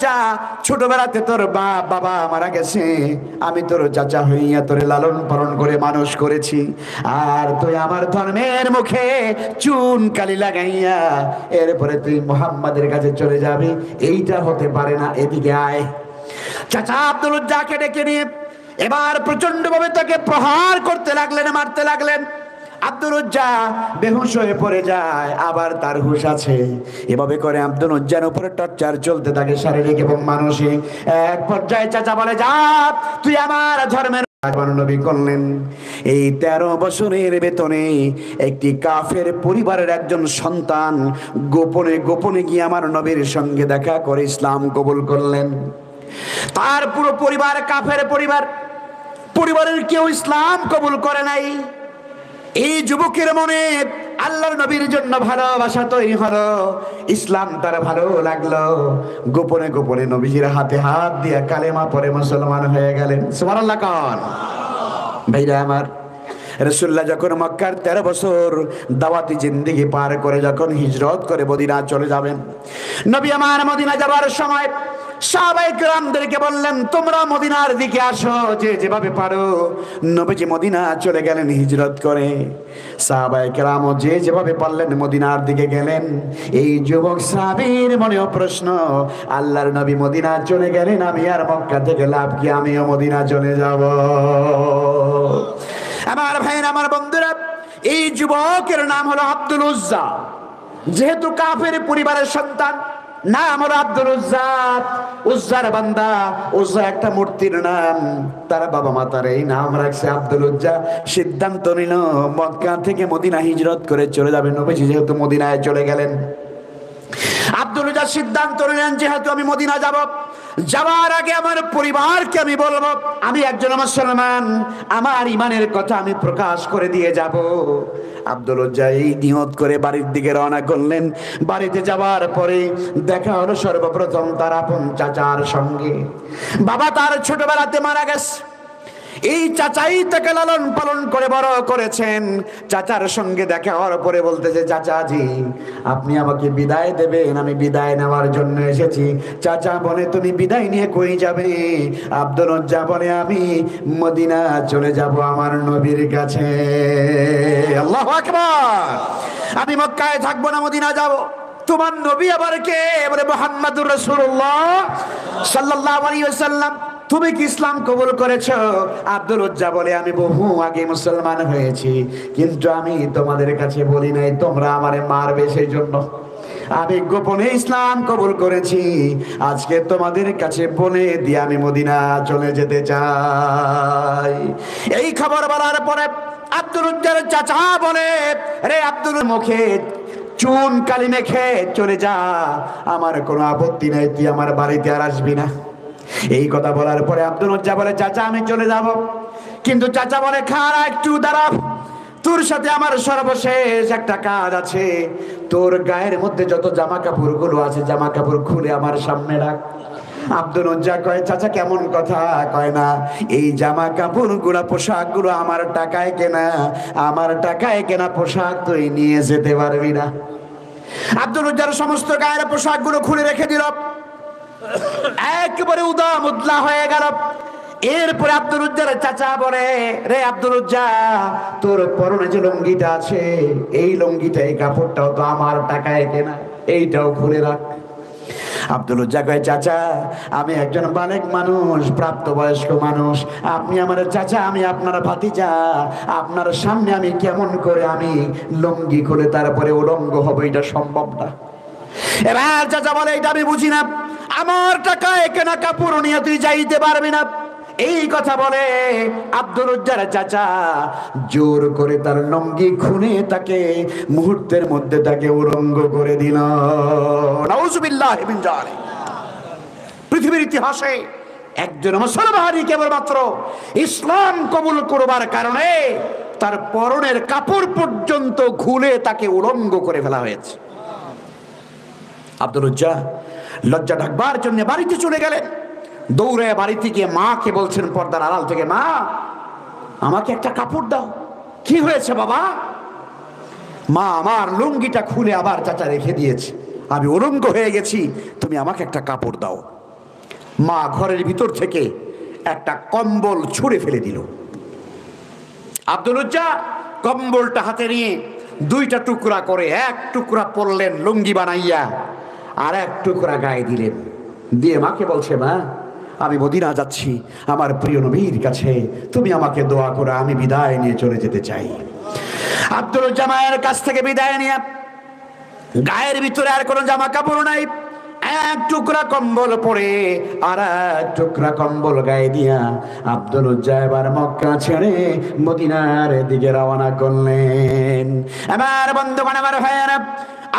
উজ্জা, ছোটবেলাতে তোর বাবা মারা গেছে, আমি তোর চাচা হইয়া তোরে লালন পালন করে মানুষ করেছি, আর তুই আমার ধর্মের মুখে চুন কালি লাগাইয়া এরপরে তুই মুহাম্মাদের কাছে চলে যাবি, এইটা হতে পারে না, এদিকে আয়। চাচা আব্দুল উজ্জাকে ডেকে নিয়ে এবার প্রচন্ড ভাবে তাকে প্রহার করতে লাগলেন, মারতে লাগলেন। আব্দুল উজ্জা বেহুশ হয়ে পড়ে যায়, আবার তার হুঁশ আছে। এভাবে করে আব্দুল উজ্জার উপরে টর্চার চলতে থাকে, শারীরিক এবং মানসিক। এক পর্যায়ে চাচা বলে, যা তুই আমার ধর্মের নবী করলেন। এই 13 বছরের বেতনে একটি কাফের পরিবারের একজন সন্তান গোপনে গোপনে গিয়ে আমার নবীর সঙ্গে দেখা করে ইসলাম কবুল করলেন। তার পুরো পরিবার কাফের পরিবার, পরিবারের কেউ ইসলাম কবুল করে নাই। এই যুবকের মনে আল্লাহর নবীর জন্য ভালোবাসা তৈরি হলো, ইসলাম তার ভালো লাগলো। গোপনে গোপনে নবীজির হাতে হাত দিয়ে কালেমা পড়ে মুসলমান হয়ে গেলেন। সুবহানাল্লাহ কোন ভাইরা আমার, রাসূলুল্লাহ যখন মক্কার 13 বছর দাওয়াতি জিন্দেগি পার করে যখন হিজরত করে মদিনা চলে যাবেন, নবী আমার মদিনা যাবার সময় সাহাবায়ে কেরামদেরকে বললেন, তোমরা মদিনার দিকে আসো, যে যেভাবে পারো। নবীজি মদিনা চলে গেলেন হিজরত করে। সাহাবায়ে কেরাম যে যেভাবে পারলেন মদিনার দিকে গেলেন। এই যুবক সাহাবীর মনেও প্রশ্ন, আল্লাহর নবী মদিনা চলে গেলেন, আমি আর মক্কা থেকে লাভ কি, আমিও মদিনা চলে যাব। আমার ভাইরা, আমার বন্ধুরা, এই যুবকের নাম হলো আব্দুল উজ্জা। যেহেতু কাফের পরিবারের সন্তান, নাম হলো আব্দুল উজ্জা, উজ্জার বান্দা। উজ্জা একটা মূর্তির নাম, তার বাবা মা তার এই নাম রাখছে আব্দুল উজ্জা। সিদ্ধান্ত নিল মক্কা থেকে মদিনা হিজরত করে চলে যাবে। নবীজি যেহেতু মদিনায় চলে গেলেন, আব্দুল উজ্জা সিদ্ধান্ত নিলেন, যেহেতু আমি মদিনা যাব, যাওয়ার আগে আমার পরিবারকে আমি বলবো আমি একজন মুসলমান, আমার ইমানের কথা আমি প্রকাশ করে দিয়ে যাব। আব্দুল উজ্জা এই নিয়ত করে বাড়ির দিকে রওনা করলেন। বাড়িতে যাওয়ার পরে দেখা হলো সর্বপ্রথম তার আপন চাচার সঙ্গে। বাবা তার ছোটবেলাতে মারা গেছে, এই চাচাই তাকে লালন পালন করে বড় করেছেন। চাচার সঙ্গে দেখা হওয়ার পরে বলতেছে, চাচাজি আপনি আমাকে বিদায় দেবেন, আমি বিদায় নেওয়ার জন্য এসেছি। চাচা বলে, তুমি বিদায় নিয়ে কই যাবে? আব্দুল উজ্জা বলে, আমি মদিনা চলে যাব আমার নবীর কাছে। আল্লাহু আকবার। আমি মক্কায় থাকবো না, মদিনা যাব। তোমার নবী আবার কে? বলে মুহাম্মাদুর রাসূলুল্লাহ সাল্লাল্লাহু আলাইহি ওয়াসাল্লাম। তুমি কি ইসলাম কবুল করেছো? আব্দুল উজ্জা বলে, আমি বহু আগে মুসলমান হয়েছি, কিন্তু আমি তোমাদের কাছে বলি নাই, তোমরা আমারে মারবে সেই জন্য আমি গোপনে ইসলাম কবুল করেছি। আজকে তোমাদের কাছে বলে দিয়ে আমি মদিনা চলে যেতে চাই। এই খবর বলার পরে আব্দুল উজ্জার চাচা বলে, রে আব্দুল, মুখে চুন কালি মেখে চলে যা, আমার কোনো আপত্তি নাই, তুই আমার বাড়িতে আর আসবি না। এই কথা বলার পরে আব্দুল উজ্জা বলে, চাচা আমি চলে যাব। কিন্তু চাচা বলে, খাড়া একটু দাঁড়া, তোর সাথে আমার সর্বশেষ একটা কাজ আছে। তোর গায়ের মধ্যে যত জামা কাপড় গুলো আছে, জামা কাপড় খুলে আমার সামনে রাখ। আব্দুল উজ্জা কয়, চাচা কেমন কথা? কয় না, এই জামা কাপড় গুলা পোশাক গুলো আমার টাকায় কেনা, আমার টাকায় কেনা পোশাক তুই নিয়ে যেতে পারবি না। আব্দুল উজ্জার সমস্ত গায়ের পোশাক গুলো খুলে রেখে দিল, একেবারে উদাম উদলা হয়ে গেল। এরপরে আব্দুল উজ্জার চাচা বলে, রে আব্দুল উজ্জা, তোর পরনে যে লুঙ্গিটা আছে, এই লুঙ্গিটা, এই কাপড়টাও তো আমার টাকায় কেনা, এইটাও খুলে রাখ। আব্দুল উজ্জা কয়, চাচা আমি একজন বালেক মানুষ, প্রাপ্তবয়স্ক মানুষ, আপনি আমার চাচা, আমি আপনার ভাতিজা, আপনার সামনে আমি কেমন করে আমি লুঙ্গি খুলে তারপরে উলঙ্গ হবো, এটা সম্ভব না। এবার চাচা বলে, এটা আমি বুঝি না, আমার টাকায় কেনা কাপড় নিয়ে তুই যাইতে পারবি না। এই কথা বলে আব্দুল উজ্জার চাচা জোর করে তার লুঙ্গি খুলে তাকে মুহূর্তের মধ্যে তাকে উলঙ্গ করে দিল। নাউজুবিল্লাহি মিন যালিক। পৃথিবীর ইতিহাসে একজন মুসলমানই কেবলমাত্র ইসলাম কবুল করবার কারণে তার পরনের কাপড় পর্যন্ত খুলে তাকে উলঙ্গ করে ফেলা হয়েছে। আব্দুল উজ্জা লজ্জা ঢাকবার জন্য বাড়িতে চলে গেলেন। দৌড়ে বাড়িতে গিয়ে মাকে বলছেন পর্দার আড়াল থেকে, মা আমাকে একটা কাপড় দাও। কি হয়েছে বাবা? মা আমার লুঙ্গিটা খুলে আবার চাচা রেখে দিয়েছে, আমি উলঙ্গ হয়ে গেছি, তুমি আমাকে একটা কাপড় দাও। মা ঘরের ভিতর থেকে একটা কম্বল ছুঁড়ে ফেলে দিল। আব্দুল উজ্জা কম্বলটা হাতে নিয়ে দুইটা টুকরা করে, এক টুকরা পরলেন লুঙ্গি বানাইয়া, আর এক টুকরা গায়ে দিলেন। দিয়ে মাকে বলছে, মা আমি মদিনা যাচ্ছি আমার প্রিয় নবীর কাছে, তুমি আমাকে দোয়া করো, আমি বিদায় নিয়ে চলে যেতে চাই। আব্দুল উজ্জা মায়ের কাছ থেকে বিদায় নিয়ে, গায়ের ভিতরে আর কোনো জামা কাপড় নাই, এক টুকরা কম্বল পরে আর এক টুকরা কম্বল গায়ে দিয়া আব্দুল উজ্জা এবার মক্কা ছেড়ে মদিনার দিকে রওনা করলেন। আমার বন্ধুগণ, আমার ভাইয়েরা,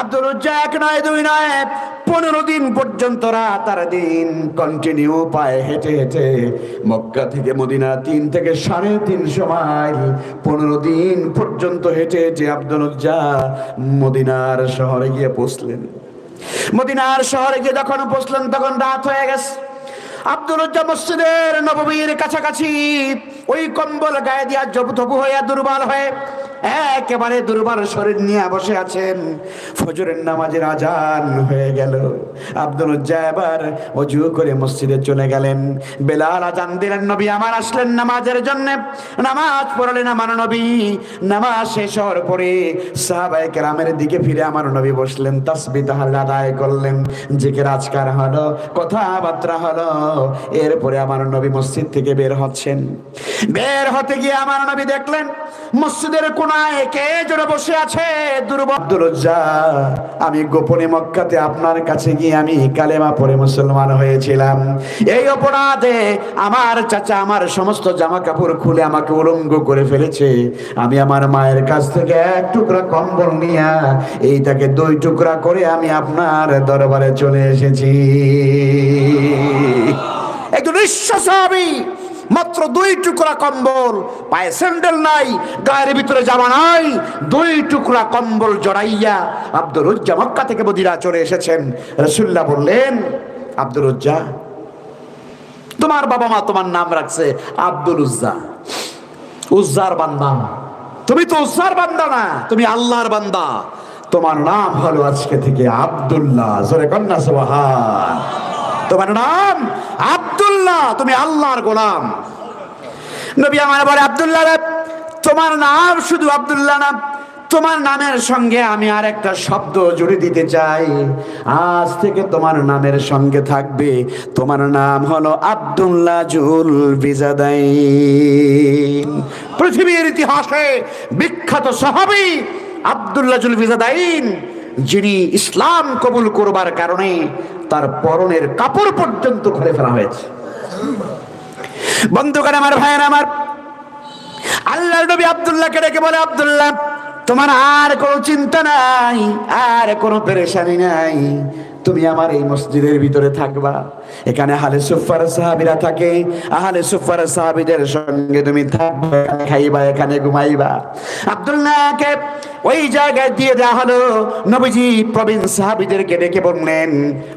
আব্দুল উজ্জা এক নয় দুই নয় 15 দিন পর্যন্ত রাত আর দিন কন্টিনিউ পায়ে হেঁটে হেঁটে মক্কা থেকে মদিনা 3 থেকে 350 মাইল 15 দিন পর্যন্ত হেঁটে হেঁটে আব্দুল উজ্জা মদিনার শহরে গিয়ে পৌঁছলেন। মদিনার শহরে গিয়ে যখন পৌঁছলেন তখন রাত হয়ে গেছে। আব্দুল উজ্জা মসজিদের নববীর কাছাকাছি ওই কম্বল গায়ে দিয়া জবুথবু হয়ে দুর্বল হয়ে একেবারে দুর্বল শরীর নিয়ে বসে আছেন। ফজরের নামাজের আজান হয়ে গেল। আব্দুল উজ্জা এবার ওযু করে মসজিদে চলে গেলেন। বেলাল আজান দিলেন, নবী আমার আসলেন নামাজের জন্য। নামাজ পড়লেন আমার নবী। নামাজ শেষ হওয়ার পরে সাহাবায়ে কেরামের দিকে ফিরে আমার নবী বসলেন, তাসবিহ তাহলিল আদায় করলেন, জিকির আজকার হলো, কথাবার্তা হলো। এরপরে আমার নবী মসজিদ থেকে বের হচ্ছেন। বের হতে গিয়ে আমার নবী দেখলেন মসজিদের কোনায় কে জোরে বসে আছে, দুর্বল। আব্দুল উজ্জা, আমি গোপনে মক্কাতে আপনার কাছে গিয়ে আমি কালেমা পড়ে মুসলমান হয়েছিলাম। এই অপরাধে আমার চাচা আমার সমস্ত জামা কাপড় খুলে আমাকে উলঙ্গ করে ফেলেছে। আমি আমার মায়ের কাছ থেকে এক টুকরা কম্বল নিয়ে এইটাকে 2 টুকরা করে আমি আপনার দরবারে চলে এসেছি। একজন সাহাবী মাত্র 2 টুকরা কম্বল, পায়ে স্যান্ডেল নাই, গায়ের ভিতরে জামা নাই, 2 টুকরা কম্বল জড়াইয়া আব্দুল উজ্জা মক্কা থেকে মদিনা চলে এসেছেন। রাসূলুল্লাহ বললেন, আব্দুল উজ্জা, তোমার বাবা মা তোমার নাম রাখছে আব্দুল উজ্জা, উজ্জার বান্দা। তুমি তো উজ্জার বান্দা না, তুমি আল্লাহর বান্দা। তোমার নাম হলো আজকে থেকে আব্দুল্লাহ। জোরে কন্যা সুবহান। তোমার নাম আব্দুল্লাহ, তুমি আল্লাহর গোলাম। নবী আমার বলে, আব্দুল্লাহ রে, তোমার নাম শুধু আব্দুল্লাহ না, তোমার নামের সঙ্গে আমি আর একটা শব্দ জুড়ে দিতে চাই। আজ থেকে তোমার নামের সঙ্গে থাকবে, তোমার নাম হলো আব্দুল্লাহ জুল বিজাদাইন। পৃথিবীর ইতিহাসে বিখ্যাত সাহাবী আব্দুল্লাহ জুল বিজাদাইন, যিনি ইসলাম কবুল করবার কারণে তার পরনের কাপড় পর্যন্ত খুলে ফেলা হয়েছে। বন্ধুগণ, আমার ভাইয়েরা আমার, আল্লাহর নবী আব্দুল্লাহকে ডেকে বলে, আব্দুল্লাহ, তোমার আর কোনো চিন্তা নাই, আর কোনো পেরেশানি নাই, তুমি আমার এই মসজিদের ভিতরে থাকবা। এখানে আহলে সুফার সাহাবীরা থাকে, আহলে সুফার সাহাবীদের সঙ্গে তুমি থাকবে, খাইবা, এখানে ঘুমাইবা। আব্দুল্লাহকে ওই জায়গায় দিয়ে দেওয়া হলো। নবীজি প্রবীণ সাহাবীদেরকে ডেকে বললেন,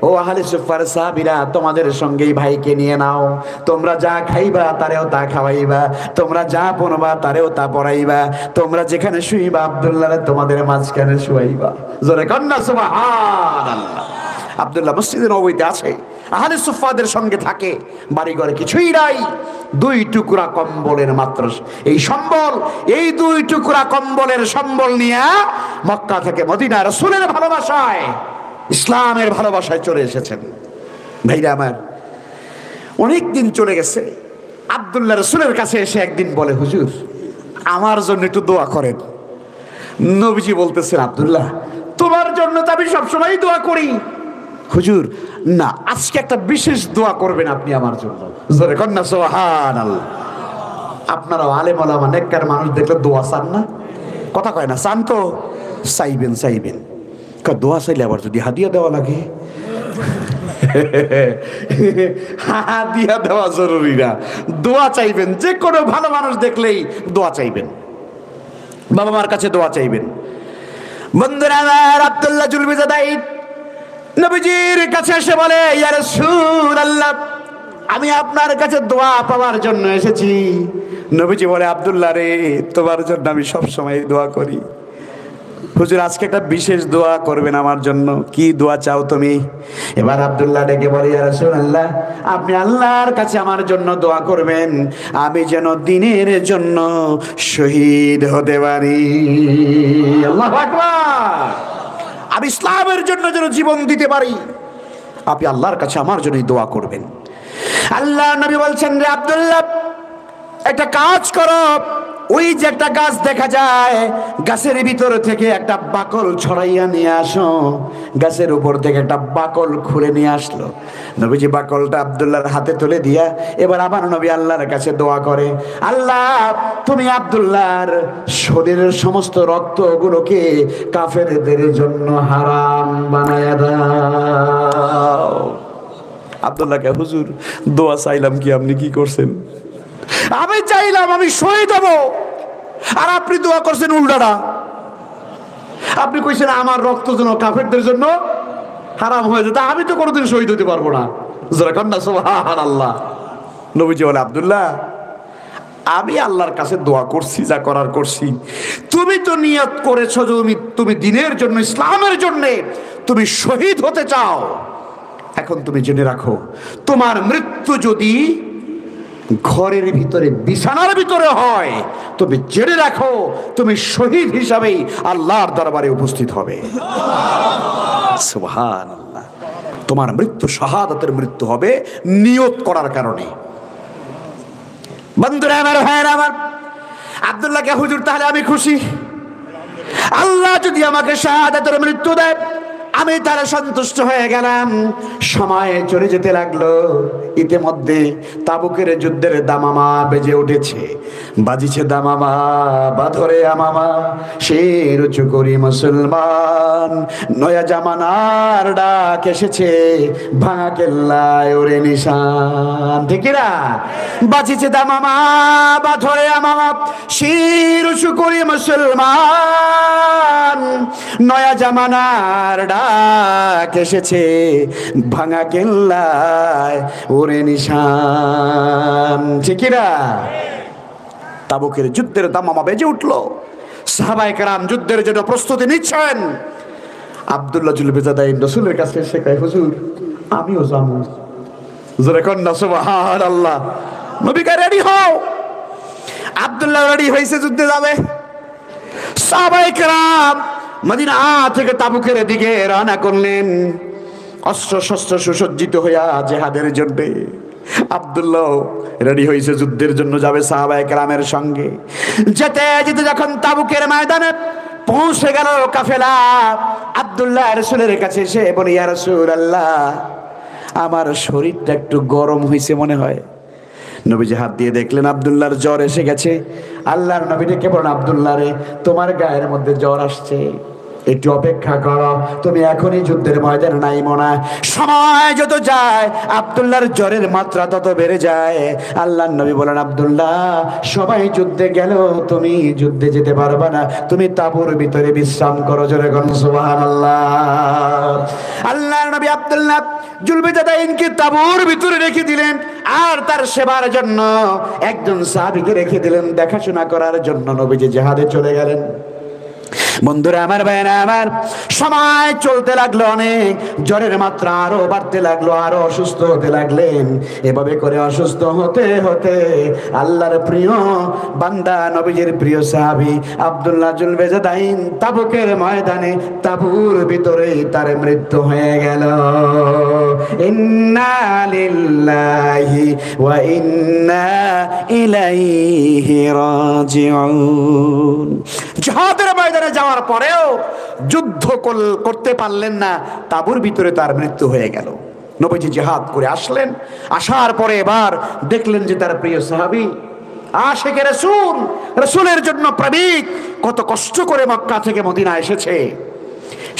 ও আহলে সুফার সাহাবীরা, তোমাদের সঙ্গেই ভাইকে নিয়ে নাও। তোমরা যা খাইবা তারেও তা খাওয়াইবা, তোমরা যা পড়বা তারেও তা পড়াইবা, তোমরা যেখানে শুইবা আব্দুল্লাহ তোমাদের মাঝখানে শুয়াইবা। জোরে কন্যা সুবহানাল্লাহ। আব্দুল্লাহ মসজিদে নববীতে আছে, আহলে সুফাদের সঙ্গে থাকে, বাড়ি ঘরে কিছুই নাই, 2 টুকরা কম্বলের মাত্র এই সম্বল, এই 2 টুকরা কম্বলের সম্বল নিয়ে মক্কা থেকে মদিনা রাসূলের ভালোবাসায়, ইসলামের ভালোবাসায় চলে এসেছেন। ভাইরা আমার, অনেক দিন চলে গেছে। আব্দুল্লাহ রাসূলের কাছে এসে একদিন বলে, হুজুর, আমার জন্য একটু দোয়া করেন। নবীজি বলতেছেন, আব্দুল্লাহ, তোমার জন্য তো আমি সবসময় দোয়া করি। হুজুর, না, আজকে একটা বিশেষ দোয়া করবেন আপনি আমার জন্য। জোরে কন্যা সুবহানাল্লাহ। আপনারাও আলেম ওলামা নেককার মানুষ দেখলে দোয়া চান না? কথা কয় না, চান তো? চাইবেন চাইবেন। দোয়া চাইলে আবার যদি হাদিয়া দেওয়া লাগে, হাদিয়া দেওয়া জরুরি না, দোয়া চাইবেন। যে কোনো ভালো মানুষ দেখলেই দোয়া চাইবেন, বাবা মার কাছে দোয়া চাইবেন। বন্ধুরা আমার, আব্দুল্লাহ জুল বিজাদাইন নবীজির কাছে এসে বলে, ইয়া রাসূলুল্লাহ, আমি আপনার কাছে দোয়া পাওয়ার জন্য এসেছি। নবীজি বলে, আব্দুল্লাহ রে, তোমার জন্য আমি সব সময় দোয়া করি। হুজুর আজকে একটা বিশেষ দোয়া করবেন আমার জন্য। কি দোয়া চাও তুমি? এবার আব্দুল্লাহ ডেকে বলে, ইয়া রাসূলুল্লাহ, আপনি আল্লাহর কাছে আমার জন্য দোয়া করবেন, আমি যেন দ্বীনের জন্য শহীদ হতে পারি। আল্লাহু আকবার। আমি ইসলামের জন্য যেন জীবন দিতে পারি, আপনি আল্লাহর কাছে আমার জন্য দোয়া করবেন। আল্লাহ নবী বলছেন, রে আব্দুল্লাহ, একটা কাজ করো, ওই যে একটা গাছ দেখা যায়, গাছের ভিতর থেকে একটা বাকল ছড়াইয়া নিয়ে আসো। গাছের উপর থেকে একটা বাকল খুলে নিয়ে আসলো। নবীজি বাকলটা আব্দুল্লাহর হাতে তুলে দিয়া এবার আবার নবী আল্লাহর কাছে দোয়া করে, আল্লাহ তুমি আব্দুল্লাহর শরীরের সমস্ত রক্তগুলোকে কাফেরদের জন্য হারাম বানায়া দাও। আব্দুল্লাহকে, হুজুর দোয়া চাইলাম কি, আপনি কি করছেন? আমি চাইলাম আমি শহীদ হব, আর আপনি দোয়া করছেন উল্টাটা। আপনি কইছেন আমার রক্ত যেন কাফেরদের জন্য হারাম হয়ে যেত, আমি তো কোনোদিন শহীদ হতে পারবো না। যারা কন্যা সুবহানাল্লাহ। নবীজি বলে, আব্দুল্লাহ আমি আল্লাহর কাছে দোয়া করছি, যা করার করছি, তুমি তো নিয়ত করেছো তুমি দ্বীনের জন্য, ইসলামের জন্য তুমি শহীদ হতে চাও। এখন তুমি জেনে রাখো, তোমার মৃত্যু যদি ঘরের ভিতরে বিছানার ভিতরে হয়, তুমি জেনে রাখো তুমি শহীদ হিসাবেই আল্লাহর দরবারে উপস্থিত হবে। সুবহানাল্লাহ। তোমার মৃত্যু শাহাদাতের মৃত্যু হবে নিয়ত করার কারণে। বন্ধুরা আমার, ভাইয়েরা আমার, আব্দুল্লাহকে, হুজুর তাহলে আমি খুশি, আল্লাহ যদি আমাকে শাহাদাতের মৃত্যু দেয় আমি তারা সন্তুষ্ট হয়ে গেলাম। সময় চলে যেতে লাগলো। ইতিমধ্যে তাবুকের যুদ্ধের দামামা বেজে উঠেছে। বাজিছে দামামা, বাধরে আমামা, শের উঁচু করি মুসলমান, নয়া জামানার ডাক এসেছে, ভাঙা কেল্লায় ওরে নিশান। ঠিক না? বাজিছে দামামা, বাধরে আমামা, শের উঁচু করি মুসলমান, নয়া জামানার ডাক এসেছে, ভাঙা কেল্লায় ওরে নিশান। ঠিক না? তাবুকের যুদ্ধের দামামা বেজে উঠলো। সাহাবায়ে কেরাম যুদ্ধের জন্য প্রস্তুতি নিচ্ছেন। আব্দুল্লাহ জুলবেজাদাইন রাসূলের কাছে এসে কয়, হুজুর আমিও যাবো। জোরে কন্না সুবহানাল্লাহ। নবী কয়, রেডি হও। আব্দুল্লাহ রেডি হয়েছে, যুদ্ধে যাবে। সাহাবায়ে কেরাম মদিনা থেকে তাবুকের দিকে রওনা করলেন, অস্ত্র শস্ত্র সুসজ্জিত হইয়া জিহাদের জন্য। আব্দুল্লাহ রেডি হয়েছে, যুদ্ধের জন্য যাবে সাহাবায়ে কেরামের সঙ্গে। যেতে যেতে যখন তাবুকের ময়দানে পৌঁছে গেল কাফেলা, আব্দুল্লাহ রাসূলের কাছে এসে বলে, ইয়া রাসূলুল্লাহ, আমার শরীরটা একটু গরম হয়েছে মনে হয়। নবীজি হাত দিয়ে দেখলেন আব্দুল্লাহর জ্বর এসে গেছে। আল্লাহর নবী ডেকে বলেন, আব্দুল্লাহ রে, তোমার গায়ের মধ্যে জ্বর আসছে, একটু অপেক্ষা করো, তুমি এখনই যুদ্ধের ময়দানে নাইমো না। সময় যত যায় আব্দুল্লাহর জ্বরের মাত্রা তত বেড়ে যায়। আল্লাহর নবী বলেন, আব্দুল্লাহ সবাই যুদ্ধে গেল, তুমি যুদ্ধে যেতে পারবে না, তুমি তাঁবুর ভিতরে বিশ্রাম করো। জোরে বলুন সুবহানাল্লাহ। আল্লাহর নবী আব্দুল্লাহ জুলবেজাদাইনকে তাঁবুর ভিতরে রেখে দিলেন, আর তার সেবার জন্য একজন সাহাবীকে রেখে দিলেন, দেখাশোনা করার জন্য নবীজি জিহাদে চলে গেলেন। বন্ধুরা আমার, ভাইরা আমার, সময় চলতে লাগলো, অনেক জ্বরের মাত্রা আরো বাড়তে লাগলো, আরো অসুস্থ হতে লাগলেন। এভাবে করে অসুস্থ হতে হতে আল্লাহর প্রিয় বান্দা, নবীজির প্রিয় সাহাবী আব্দুল্লাহ জুলবেজাদাইন তাবুকের ময়দানে তাঁবুর ভিতরেই তার মৃত্যু হয়ে গেল। ইন্না লিল্লাহি ওয়া ইন্না ইলাইহি রাজিউন। জিহাদের ময়দানে যাওয়ার পরেও যুদ্ধ করতে পারলেন না, তাঁবুর ভিতরে তার মৃত্যু হয়ে গেল। নবীজি জিহাদ করে আসলেন, আসার পরে এবার দেখলেন যে তার প্রিয় সাহাবী আশিকে রাসূল, রাসূলের জন্য প্রেমিক, কত কষ্ট করে মক্কা থেকে মদিনা এসেছে,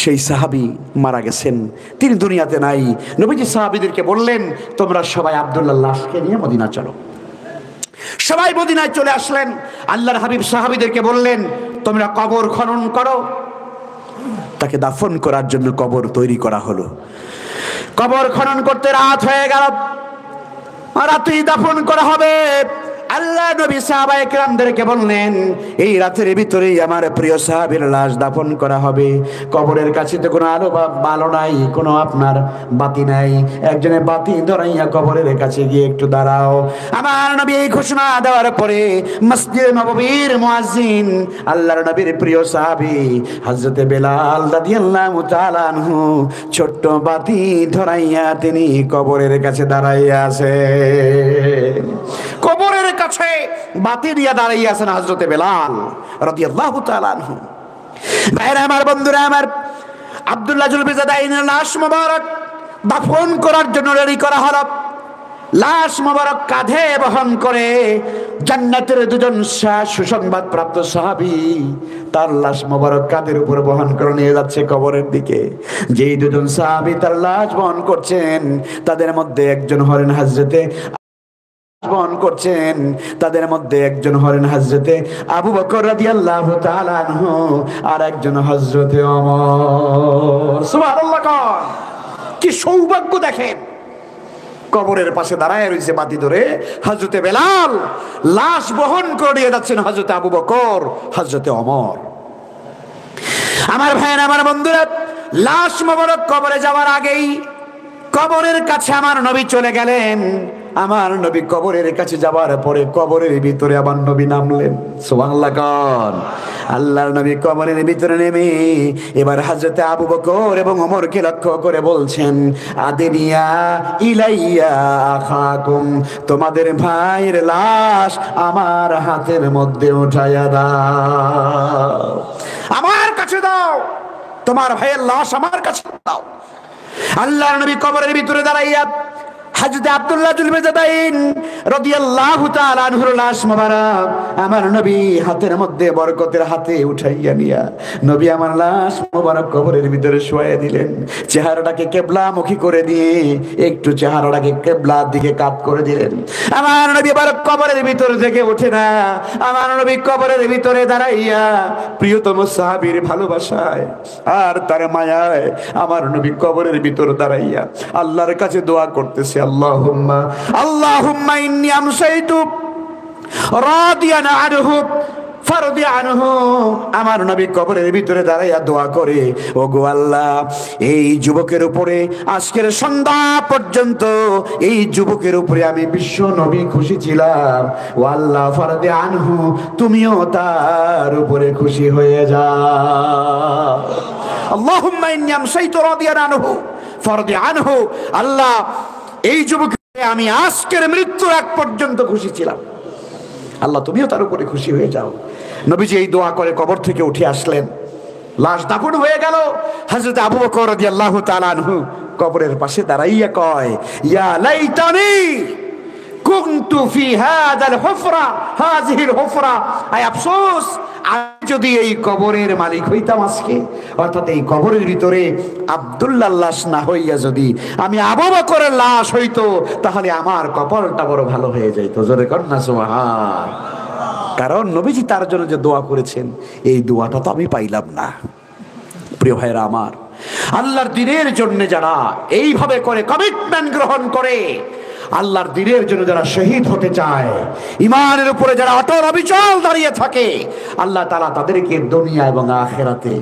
সেই সাহাবী মারা গেছেন, তিনি দুনিয়াতে নাই। নবীজি সাহাবীদেরকে বললেন, তোমরা সবাই আব্দুল্লাহর লাশকে নিয়ে মদিনা চলো। সবাই মদিনায় চলে আসলেন। আল্লাহর হাবিব সাহাবীদেরকে বললেন, তোমরা কবর খনন করো। তাকে দাফন করার জন্য কবর তৈরি করা হলো। কবর খনন করতে রাত হয়ে গেল, রাতেই দাফন করা হবে। আল্লাহ নবী সাহাবায়ে কেরামদেরকে বললেন, এই রাতের ভিতরেই আমার প্রিয় সাহাবীর লাশ দাফন করা হবে। কবরের কাছে তো কোনো আলো নাই, কোনো আপনার বাতি নাই। একজনে বাতি ধরাইয়া কবরের কাছে গিয়ে একটু দাঁড়াও। আমার নবী এই ঘোষণা দেওয়ার পরে মসজিদে নববীর মুয়াজ্জিন আল্লাহর নবীর প্রিয় সাহাবী হযরতে বেলাল রাদিয়াল্লাহু তাআলা আনহু ছোট্ট বাতি ধরাইয়া তিনি কবরের কাছে দাঁড়াইয়া আছে। কবরের কাছে বাতি দিয়া দাঁড়াইয়া আছেন হযরতে বেলাল রাদিয়াল্লাহু তাআলা আনহু। ভাইরা আমার, বন্ধুরা আমার, আব্দুল্লাহ জুলবিজাদাইনের লাশ মোবারক দাফন করার জন্য রেডি করা হলো। লাশ মোবারক কাঁধে বহন করে জান্নাতের দুজন সুসংবাদ প্রাপ্ত সাহাবী তার লাশ মোবারক কাঁধের উপর বহন করে নিয়ে যাচ্ছে কবরের দিকে। যেই দুজন সাহাবী তার লাশ বহন করছেন তাদের মধ্যে একজন হলেন হযরতে আবু বকর রাদিয়াল্লাহু তাআলা আনহু, আর একজন হযরতে ওমর। সুবহানাল্লাহ! কি সৌভাগ্য দেখেন, কবরের পাশে দাঁড়ায় রয়েছে বাতি ধরে হযরতে বেলাল, লাশ বহন করে নিয়ে যাচ্ছেন হযরতে আবু বকর, হযরতে ওমর। আমার ভাইয়েরা, আমার বন্ধুরা, লাশ মোবারক কবরে যাওয়ার আগেই কবরের কাছে আমার নবী চলে গেলেন। আমার নবী কবরের কাছে যাওয়ার পরে কবরের ভিতরে আমার নবী নামলেন। সুবহানাল্লাহ! আল্লাহর নবী কবরের ভিতরে নেমে এবার হযরতে আবু বকর এবং ওমরকে লক্ষ্য করে বলছেন, আদিনিয়া ইলাইয়া আখাকুম, তোমাদের ভাইয়ের লাশ আমার হাতের মধ্যে উঠাইয়া দাও, আমার কাছে দাও, তোমার ভাইয়ের লাশ আমার কাছে দাও। আল্লাহর নবী কবরের ভিতরে দাঁড়াইয়া হযরত আব্দুল্লাহ জুলবিজাদাইন রাদিয়াল্লাহু তাআলা আনহুর লাশ মোবারক আমার নবী হাতের মধ্যে বরকতের হাতে উঠাইয়া নিয়া নবী আমার লাশ মোবারক কবরের ভিতরে শোয়াইয়া দিলেন। চেহারাটাকে কিবলামুখী করে দিয়ে একটু চেহারাটাকে কিবলার দিকে কাত করে দিলেন। আমার নবী এবার কবরের ভিতর থেকে ওঠে না, আমার নবী কবরের ভিতরে দাঁড়াইয়া প্রিয়তম সাহাবীর ভালোবাসায় আর তার মায়ায় আমার নবী কবরের ভিতর দাঁড়াইয়া আল্লাহর কাছে দোয়া করতেছে, আল্লাহুম্মা ইন্নী আমসাইতু রাদিয়ান আনহু ফারদি আনহু। আমার নবী কবরের ভিতরে দাঁড়াইয়া দোয়া করে, ও গো আল্লাহ, এই যুবকের উপরে আজকের সন্ধ্যা পর্যন্ত এই যুবকের উপরে আমি বিশ্ব নবী খুশি ছিলাম, ও আল্লাহ ফারদি আনহু, তুমিও তার উপরে খুশি হয়ে যাও। আল্লাহুম্মা ইন্নী আমসাইতু রাদিয়ান আনহু ফারদি আনহু। আল্লাহ, এই যুবককে আমি আজকের মৃত্যুর আগ পর্যন্ত খুশি ছিলাম, আল্লাহ তুমিও তার উপরে খুশি হয়ে যাও। নবীজি এই দোয়া করে কবর থেকে উঠে আসলেন, লাশ দাফন হয়ে গেল। হযরত আবু বকর রাদিয়াল্লাহু তাআলা আনহু কবরের পাশে দাঁড়াইয়া কয়, ইয়া লাইতানি কুনতু ফি হাযাল হুফরা হাযিহিল হুফরা, আয় আফসোস, আমি যদি এই কবরের মালিক হইতাম আজকে, অর্থাৎ এই কবরের ভিতরে আব্দুল্লাহর লাশ না হইয়া যদি আমি আবু বকরের লাশ হইতো, তাহলে আমার কপালটা বড় ভালো হয়ে যাইত। জোরে কর না সুবহান। কারণ নবীজি তার জন্য যে দোয়া করেছেন, এই দোয়াটা তো আমি পাইলাম না। প্রিয় ভাইরা আমার, আল্লাহর দ্বীনের জন্য যারা এইভাবে করে কমিটমেন্ট গ্রহণ করে, আল্লাহর দ্বীনের জন্য যারা শহীদ হতে চায়, ঈমানের উপরে যারা অটল অবিচল দাঁড়িয়ে থাকে, আল্লাহ তাআলা তাদেরকে দুনিয়া এবং আখিরাতে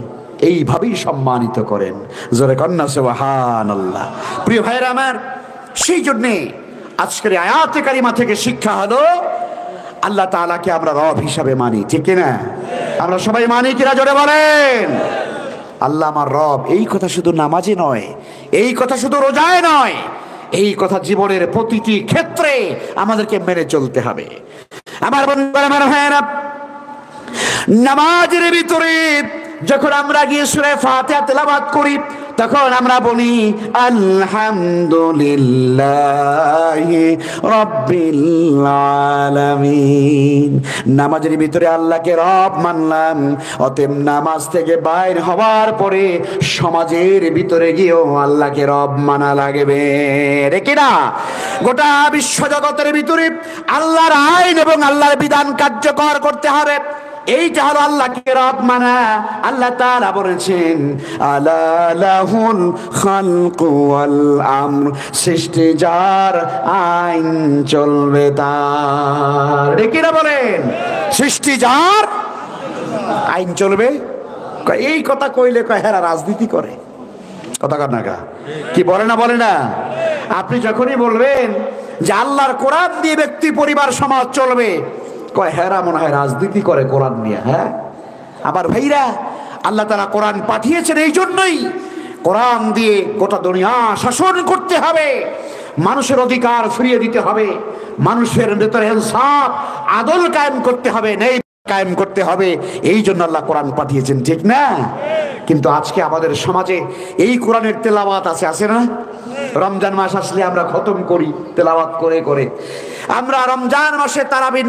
এইভাবেই সম্মানিত করেন। জোরে কন্না সুবহানাল্লাহ। প্রিয় ভাইরা আমার, সেই জন্যে আজকের আয়াতে কারিমা থেকে শিক্ষা হলো, আল্লাহ তাআলাকে আমরা রব হিসাবে মানি, ঠিক কিনা? আমরা সবাই মানি কিনা? জোরে বলেন। আল্লাহ আমার রব, এই কথা শুধু নামাজে নয়, এই কথা শুধু রোজায় নয়, এই কথা জীবনের প্রতিটি ক্ষেত্রে আমাদেরকে মেনে চলতে হবে। আমার বন্ধুরা, আমার ভাইয়েরা, নামাজের ভিতরে যখন আমরা গিয়ে সূরা ফাতিহা তেলাওয়াত করি, তখন আমরা বলি আলহামদুলিল্লাহি রাব্বিল আলামিন। নামাজের ভিতরে আল্লাহকে রব মানলাম, অতএব নামাজ থেকে বাইর হওয়ার পরে সমাজের ভিতরে গিয়েও আল্লাহকে রব মানা লাগবে, রেখে না? গোটা বিশ্ব জগতের ভিতরে আল্লাহর আইন এবং আল্লাহর বিধান কার্যকর করতে হবে। এইটা হলো আল্লাহকে রব মানা। আল্লাহ তাআলা বলেছেন আলা লাহুল খালকু ওয়াল আমর, সৃষ্টি যার আইন চলবে তার। ঠিক না বলেন? সৃষ্টি যার আইন চলবে। এই কথা কইলে কয় হেরা রাজনীতি করে, কথা কর না কা কি বলে না বলে না। আপনি যখনই বলবেন যে আল্লাহর কোরআন দিয়ে ব্যক্তি পরিবার সমাজ চলবে, কয় হেরা মনে হয় রাজনীতি করে কোরআন নিয়ে। হ্যাঁ, আবার ভাইরা আল্লাহ তাআলা কোরআন পাঠিয়েছেন এই জন্যই, কোরআন দিয়ে গোটা দুনিয়া শাসন করতে হবে, মানুষের অধিকার ফিরিয়ে দিতে হবে, মানুষের ভেতরে ইনসাফ আদল কায়েম করতে হবে, ন্যায় কায়েম করতে হবে। এই জন্য আল্লাহ কোরআন পাঠিয়েছেন, ঠিক না? কিন্তু আজকে আমাদের সমাজে এই কোরআনের তেলাওয়াত আছে না? রমজান মাস আসলে আমরা খতম করি তেলাওয়াত করে করে। আমরা রমজান মাসে তারাবির